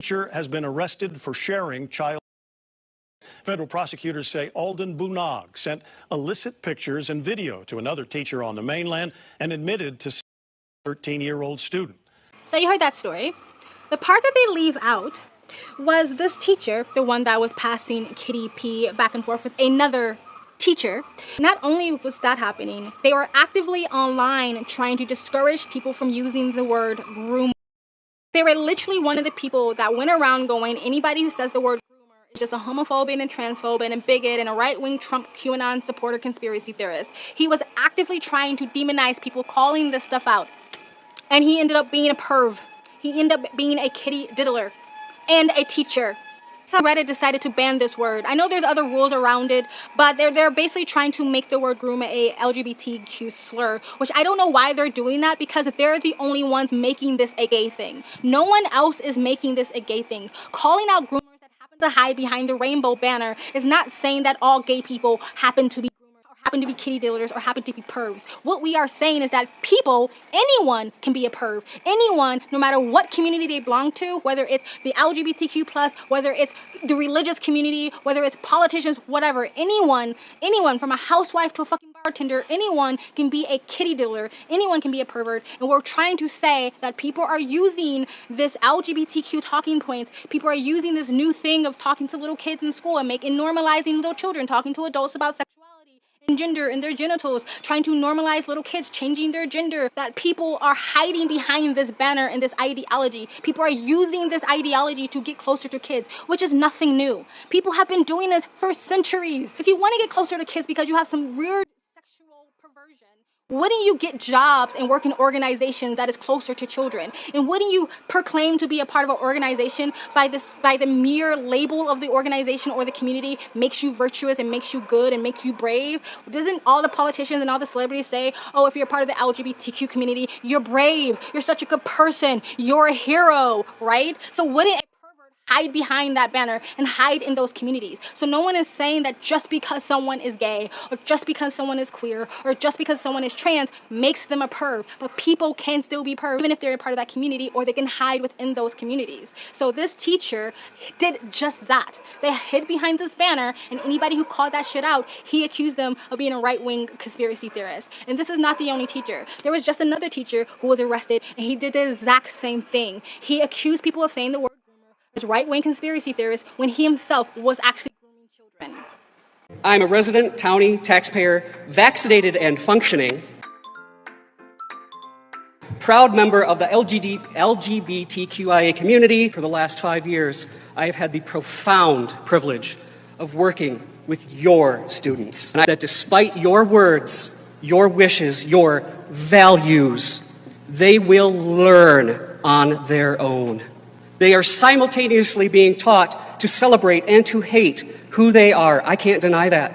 Teacher has been arrested for sharing child. Federal prosecutors say Alden Bunag sent illicit pictures and video to another teacher on the mainland and admitted to a 13-year-old student. So you heard that story. The part that they leave out was this teacher, the one that was passing Kitty P back and forth with another teacher. Not only was that happening, they were actively online trying to discourage people from using the word groomer. They were literally one of the people that went around going, anybody who says the word groomer is just a homophobe and a transphobe and a bigot and a right-wing Trump QAnon supporter conspiracy theorist. He was actively trying to demonize people, calling this stuff out. And he ended up being a perv. He ended up being a kitty diddler and a teacher. So Reddit decided to ban this word. I know there's other rules around it, but they're basically trying to make the word groomer a LGBTQ slur, which I don't know why they're doing that, because they're the only ones making this a gay thing. No one else is making this a gay thing. Calling out groomers that happen to hide behind the rainbow banner is not saying that all gay people happen to be happen to be kitty dealers or happen to be pervs. What we are saying is that people, anyone can be a perv. Anyone, no matter what community they belong to, whether it's the LGBTQ+, whether it's the religious community, whether it's politicians, whatever, anyone from a housewife to a fucking bartender, anyone can be a kitty dealer, anyone can be a pervert. And we're trying to say that people are using this LGBTQ talking points, people are using this new thing of talking to little kids in school and normalizing little children, talking to adults about sexuality and gender and their genitals, trying to normalize little kids changing their gender, that people are hiding behind this banner and this ideology. People are using this ideology to get closer to kids, which is nothing new. People have been doing this for centuries. If you want to get closer to kids because you have some weird sexual perversion, wouldn't you get jobs and work in organizations that is closer to children? And wouldn't you proclaim to be a part of an organization by the mere label of the organization or the community makes you virtuous and makes you good and makes you brave? Doesn't all the politicians and all the celebrities say, oh, if you're part of the LGBTQ community, you're brave, you're such a good person, you're a hero, right? So wouldn't a pervert hide behind that banner and hide in those communities? So no one is saying that just because someone is gay or just because someone is queer or just because someone is trans makes them a perv, but people can still be perv even if they're a part of that community, or they can hide within those communities. So this teacher did just that. They hid behind this banner, and anybody who called that shit out, he accused them of being a right-wing conspiracy theorist. And this is not the only teacher. There was just another teacher who was arrested, and he did the exact same thing. He accused people of saying the word as right-wing conspiracy theorist when he himself was actually grooming children. I'm a resident townie taxpayer, vaccinated and functioning, proud member of the LGBTQIA community. For the last 5 years, I have had the profound privilege of working with your students. And that despite your words, your wishes, your values, they will learn on their own. They are simultaneously being taught to celebrate and to hate who they are. I can't deny that.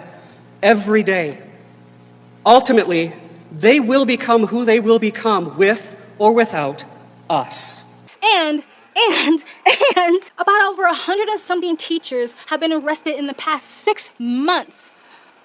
Every day. Ultimately, they will become who they will become with or without us. And about over 100 and something teachers have been arrested in the past 6 months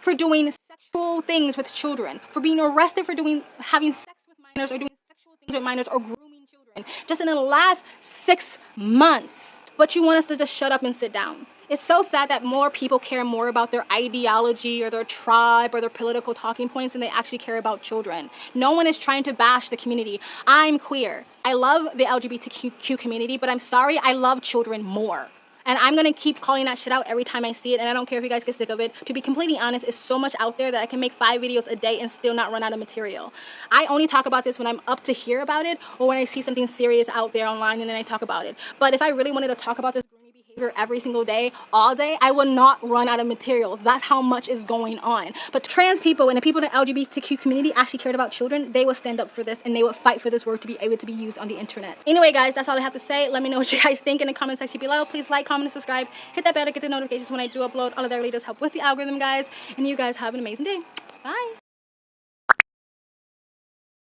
for doing sexual things with children, for being arrested for having sex with minors or doing sexual things with minors or grooming children, just in the last 6 months. But you want us to just shut up and sit down. It's so sad that more people care more about their ideology or their tribe or their political talking points than they actually care about children. No one is trying to bash the community. I'm queer. I love the LGBTQ community, but I'm sorry, I love children more. And I'm going to keep calling that shit out every time I see it, and I don't care if you guys get sick of it. To be completely honest, it's so much out there that I can make 5 videos a day and still not run out of material. I only talk about this when I'm up to hear about it or when I see something serious out there online and then I talk about it. But if I really wanted to talk about this behavior every single day, all day, I would not run out of material. That's how much is going on. But trans people and the people in the LGBTQ community actually cared about children. They would stand up for this and they would fight for this word to be able to be used on the internet. Anyway, guys, that's all I have to say. Let me know what you guys think in the comment section below. Please like, comment, and subscribe. Hit that bell to get the notifications when I do upload. All of that really does help with the algorithm, guys. And you guys have an amazing day. Bye.